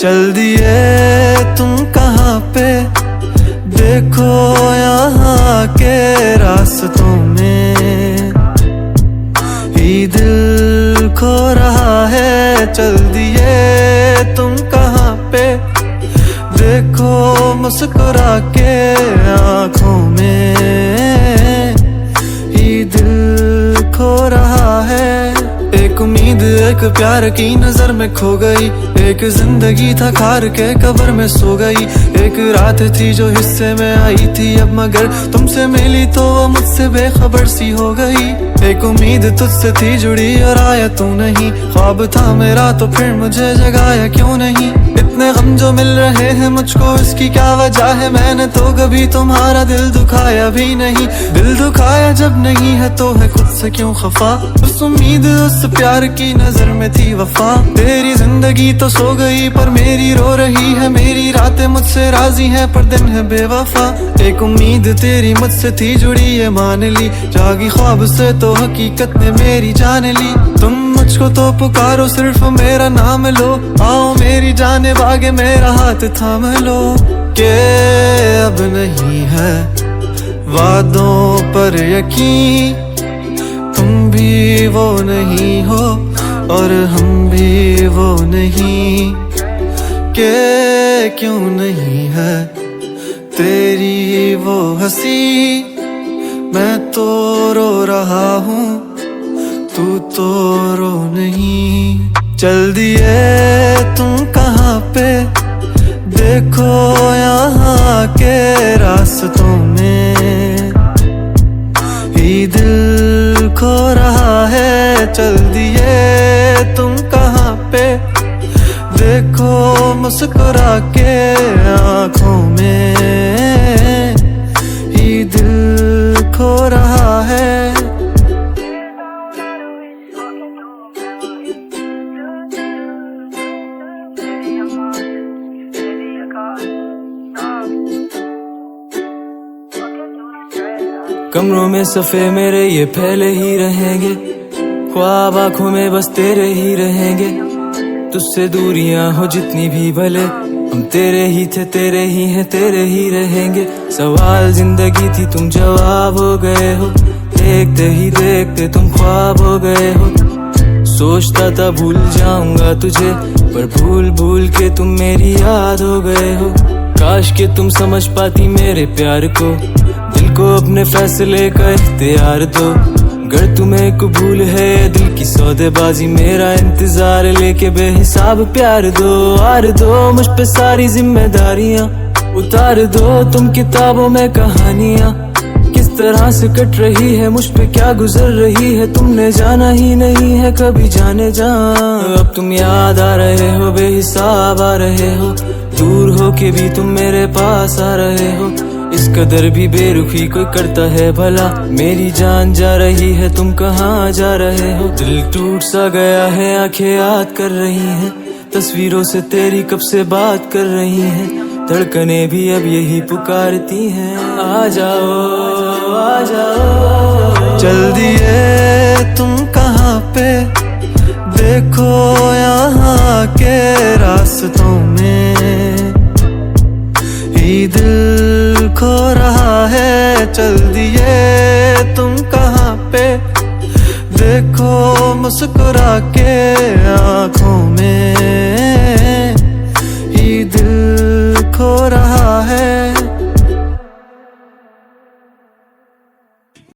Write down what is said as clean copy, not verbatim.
चल दिए तुम कहाँ पे, देखो यहाँ के रास्तों में ही दिल खो रहा है। चल दिए तुम कहाँ पे, देखो मुस्कुरा के आँखों में ही दिल खो रहा है। एक उम्मीद एक प्यार की नजर में खो गई, एक जिंदगी था खार के कब्र में सो गई। एक रात थी जो हिस्से में आई थी अब मगर तुमसे मिली तो वो मुझसे बेखबर सी हो गई। एक उम्मीद तुझसे थी जुड़ी और आया तू नहीं, ख्वाब था मेरा तो फिर मुझे जगाया क्यों नहीं। इतने गम जो मिल रहे हैं मुझको इसकी क्या वजह है, मैंने तो कभी तुम्हारा दिल दुखाया भी नहीं। दिल दुखाया जब नहीं है तो है खुद से क्यों खफा, उस उम्मीद उस प्यार की नजर में थी वफा। तेरी जिंदगी तो सो गई पर मेरी रो रही है, मेरी रातें मुझसे राजी हैं पर दिन है बेवफा। एक उम्मीद तेरी मुझसे थी जुड़ी ये मान ली, जागी ख्वाब से तो हकीकत ने मेरी जान ली। तुम मुझको तो पुकारो सिर्फ मेरा नाम लो, आओ मेरी जाने भागे मेरा हाथ थाम लो। के अब नहीं है वादों पर यकीन, तुम भी वो नहीं हो और हम भी वो नहीं। के क्यों नहीं है तेरी वो हंसी, मैं तो रो रहा हूँ तू तो रो नहीं। चल दिए तुम कहाँ पे, देखो यहाँ के रास्तों में ही दिल खो रहा है। चल दिए तुम कहाँ पे, देखो मुस्कुरा के आँखों में ही दिल खो रहा है। कमरों में सफ़े मेरे ये फैले ही रहेंगे, ख्वाब आँखों में बस तेरे ही रहेंगे। तुझसे दूरियां हो जितनी भी भले, हम तेरे ही थे तेरे ही हैं तेरे ही रहेंगे। सवाल जिंदगी थी तुम जवाब हो गए हो, देखते ही देखते तुम ख्वाब हो गए हो। सोचता था भूल जाऊंगा तुझे पर भूल भूल के तुम मेरी याद हो गए हो। काश के तुम समझ पाती मेरे प्यार को, दिल को अपने फैसले का इख्तियार दो। अगर तुम्हें कबूल है दिल की सौदेबाजी, मेरा इंतजार लेके बेहिसाब प्यार दो। आर दो मुझ पे सारी जिम्मेदारियां, उतार दो तुम किताबों में कहानियां। किस तरह से कट रही है मुझ पे क्या गुजर रही है, तुमने जाना ही नहीं है कभी जाने जा। अब तुम याद आ रहे हो बेहिसाब आ रहे हो, दूर हो के भी तुम मेरे पास आ रहे हो। इस कदर भी बेरुखी कोई करता है भला, मेरी जान जा रही है तुम कहाँ जा रहे हो। दिल टूट सा गया है आंखें याद कर रही हैं, तस्वीरों से तेरी कब से बात कर रही हैं। धड़कने भी अब यही पुकारती हैं, आ जाओ आ जाओ। चल दिए तुम कहाँ पे, देखो यहाँ के रास्तों में ही दिल खो रहा है। चल दिए तुम कहाँ पे, देखो मुस्कुरा के आँखों